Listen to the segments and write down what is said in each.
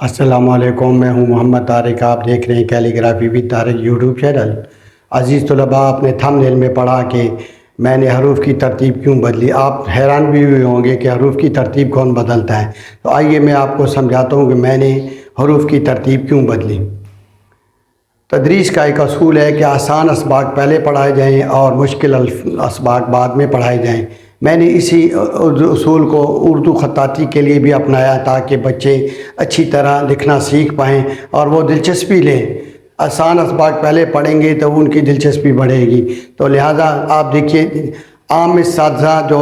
السلام علیکم، میں ہوں محمد طارق۔ آپ دیکھ رہے ہیں calligraphy with Tariq YouTube channel. عزیز طلباء، آپ نے تھمبنیل میں پڑھا کہ میں نے حروف کی ترتیب کیوں بدلی۔ آپ حیران بھی ہوئے ہوں گے کہ حروف کی ترتیب کون بدلتا ہے، تو آئیے میں آپ کو سمجھاتا ہوں کہ میں نے حروف کی ترتیب کیوں بدلی۔ تدریس کا ایک اصول ہے کہ آسان اسباق پہلے پڑھائے جائیں اور مشکل اسباق بعد میں پڑھائے جائیں۔ میں نے اسی اصول کو اردو خطاطی کے لیے بھی اپنایا تاکہ بچے اچھی طرح لکھنا سیکھ پائیں اور وہ دلچسپی لیں۔ آسان اسباق پہلے پڑھیں گے تو ان کی دلچسپی بڑھے گی۔ تو لہٰذا آپ دیکھیے، عام اساتذہ جو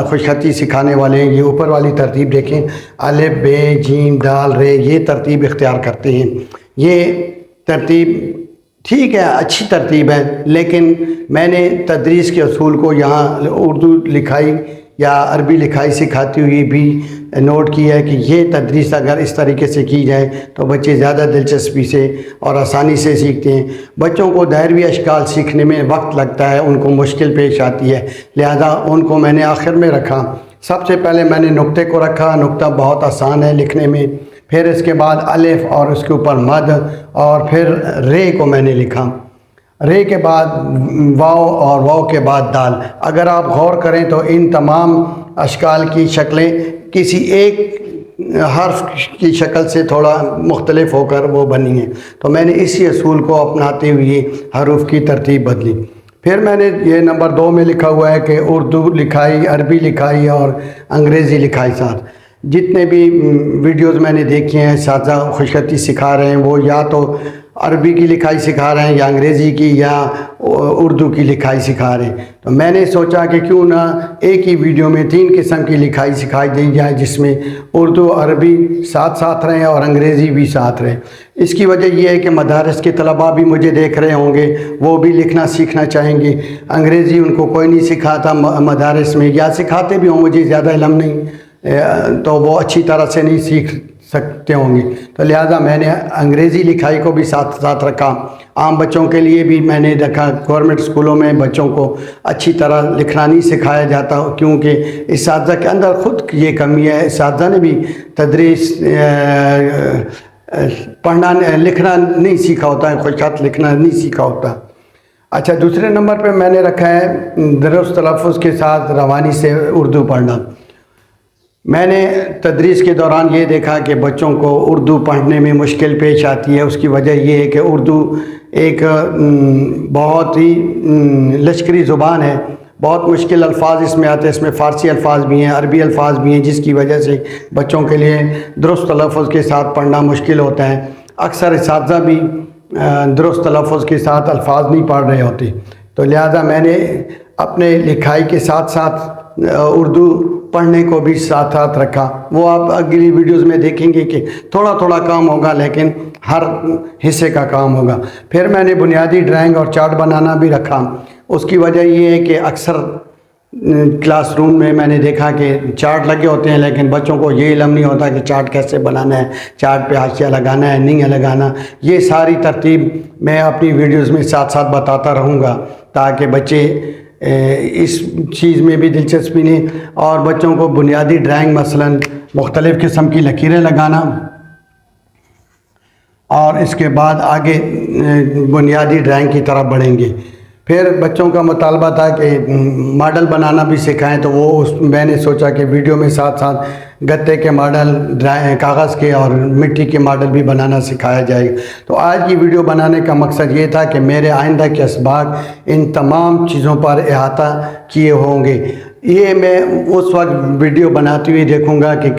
خوش خطی سکھانے والے ہیں، یہ اوپر والی ترتیب دیکھیں، الف ب ج د ر، یہ ترتیب اختیار کرتے ہیں۔ یہ ترتیب ٹھیک ہے، اچھی ترتیب ہے، لیکن میں نے تدریس کے اصول کو یہاں اردو لکھائی یا عربی لکھائی سکھاتی ہوئی بھی نوٹ کیا ہے کہ یہ تدریس اگر اس طریقے سے کی جائے تو بچے زیادہ دلچسپی سے اور آسانی سے سیکھتے ہیں۔ بچوں کو دائروی اشکال سیکھنے میں وقت لگتا ہے، ان کو مشکل پیش آتی ہے، لہذا ان کو میں نے آخر میں رکھا۔ سب سے پہلے میں نے نقطے کو رکھا۔ نقطہ بہت آسان ہے لکھنے میں۔ پھر اس کے بعد الف اور اس کے اوپر مد، اور پھر رے کو میں نے لکھا۔ رے کے بعد واو اور واو کے بعد دال۔ اگر آپ غور کریں تو ان تمام اشکال کی شکلیں کسی ایک حرف کی شکل سے تھوڑا مختلف ہو کر وہ بنی ہیں، تو میں نے اسی اصول کو اپناتے ہوئے حروف کی ترتیب بدلی۔ پھر میں نے یہ نمبر 2 میں لکھا ہوا ہے کہ اردو لکھائی، عربی لکھائی اور انگریزی لکھائی ساتھ۔ جتنے بھی ویڈیوز میں نے دیکھے ہیں اساتذہ خوش خطی سکھا رہے ہیں، وہ یا تو عربی کی لکھائی سکھا رہے ہیں یا انگریزی کی یا اردو کی لکھائی سکھا رہے ہیں۔ تو میں نے سوچا کہ کیوں نہ ایک ہی ویڈیو میں 3 قسم کی لکھائی سکھائی دی جائے، جس میں اردو عربی ساتھ ساتھ رہیں اور انگریزی بھی ساتھ رہے۔ اس کی وجہ یہ ہے کہ مدارس کے طلباء بھی مجھے دیکھ رہے ہوں گے، وہ بھی لکھنا سیکھنا چاہیں گے۔ انگریزی ان کو کوئی نہیں سکھاتا مدارس میں، یا سکھاتے بھی ہوں، مجھے زیادہ علم نہیں، تو وہ اچھی طرح سے نہیں سیکھ سکتے ہوں گے، تو لہٰذا میں نے انگریزی لکھائی کو بھی ساتھ ساتھ رکھا۔ عام بچوں کے لیے بھی میں نے رکھا۔ گورنمنٹ اسکولوں میں بچوں کو اچھی طرح لکھنا نہیں سکھایا جاتا، کیونکہ اساتذہ کے اندر خود یہ کمی ہے۔ اساتذہ نے بھی تدریس پڑھنا لکھنا نہیں سیکھا ہوتا ہے، خوش خط لکھنا نہیں سیکھا ہوتا۔ اچھا، دوسرے نمبر پہ میں نے رکھا ہے درست تلفظ کے ساتھ روانی سے اردو پڑھنا۔ میں نے تدریس کے دوران یہ دیکھا کہ بچوں کو اردو پڑھنے میں مشکل پیش آتی ہے۔ اس کی وجہ یہ ہے کہ اردو ایک بہت ہی لشکری زبان ہے، بہت مشکل الفاظ اس میں آتے ہیں۔ اس میں فارسی الفاظ بھی ہیں، عربی الفاظ بھی ہیں، جس کی وجہ سے بچوں کے لیے درست تلفظ کے ساتھ پڑھنا مشکل ہوتا ہے۔ اکثر اساتذہ بھی درست تلفظ کے ساتھ الفاظ نہیں پڑھ رہے ہوتے، تو لہذا میں نے اپنے لکھائی کے ساتھ ساتھ اردو پڑھنے کو بھی ساتھ ساتھ رکھا۔ وہ آپ اگلی ویڈیوز میں دیکھیں گے کہ تھوڑا تھوڑا کام ہوگا، لیکن ہر حصے کا کام ہوگا۔ پھر میں نے بنیادی ڈرائنگ اور چارٹ بنانا بھی رکھا۔ اس کی وجہ یہ ہے کہ اکثر کلاس روم میں نے دیکھا کہ چارٹ لگے ہوتے ہیں، لیکن بچوں کو یہ علم نہیں ہوتا کہ چارٹ کیسے بنانا ہے، چارٹ پہ حاشیہ لگانا ہے نہیں لگانا۔ یہ ساری ترتیب میں اپنی ویڈیوز میں ساتھ ساتھ بتاتا رہوں گا تاکہ بچے اس چیز میں بھی دلچسپی لیں، اور بچوں کو بنیادی ڈرائنگ مثلاً مختلف قسم کی لکیریں لگانا، اور اس کے بعد آگے بنیادی ڈرائنگ کی طرف بڑھیں گے۔ پھر بچوں کا مطالبہ تھا کہ ماڈل بنانا بھی سکھائیں، تو وہ میں نے سوچا کہ ویڈیو میں ساتھ ساتھ گتے کے ماڈل، کاغذ کے اور مٹی کے ماڈل بھی بنانا سکھایا جائے گا۔ تو آج کی ویڈیو بنانے کا مقصد یہ تھا کہ میرے آئندہ کے اسباق ان تمام چیزوں پر احاطہ کیے ہوں گے۔ یہ میں اس وقت ویڈیو بناتے ہوئے دیکھوں گا کہ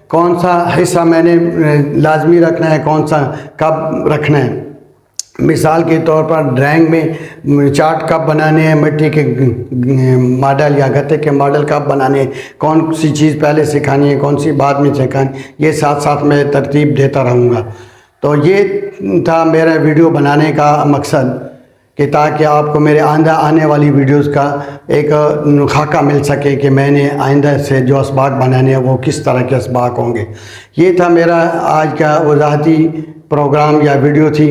کون سا حصہ میں نے لازمی رکھنا ہے، کون سا کب رکھنا ہے۔ مثال کے طور پر ڈرائنگ میں چارٹ کب بنانے ہیں، مٹی کے ماڈل یا گتے کے ماڈل کب بنانے ہیں، کون سی چیز پہلے سکھانی ہے، کون سی بعد میں سکھانی، یہ ساتھ ساتھ میں ترتیب دیتا رہوں گا۔ تو یہ تھا میرا ویڈیو بنانے کا مقصد، کہ تاکہ آپ کو میرے آنے والی ویڈیوز کا ایک خاکہ مل سکے کہ میں نے آئندہ سے جو اسباق بنانے ہیں وہ کس طرح کے اسباق ہوں گے۔ یہ تھا میرا آج کا وضاحتی پروگرام یا ویڈیو تھی۔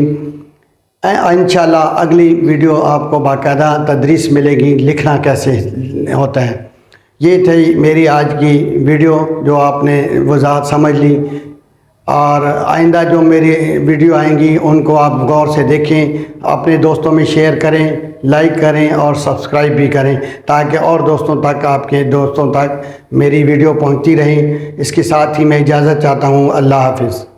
انشاءاللہ اگلی ویڈیو آپ کو باقاعدہ تدریس ملے گی، لکھنا کیسے ہوتا ہے۔ یہ تھی میری آج کی ویڈیو جو آپ نے وضاحت سمجھ لی۔ اور آئندہ جو میری ویڈیو آئیں گی ان کو آپ غور سے دیکھیں، اپنے دوستوں میں شیئر کریں، لائک کریں اور سبسکرائب بھی کریں تاکہ اور دوستوں تک، آپ کے دوستوں تک میری ویڈیو پہنچتی رہیں۔ اس کے ساتھ ہی میں اجازت چاہتا ہوں۔ اللہ حافظ۔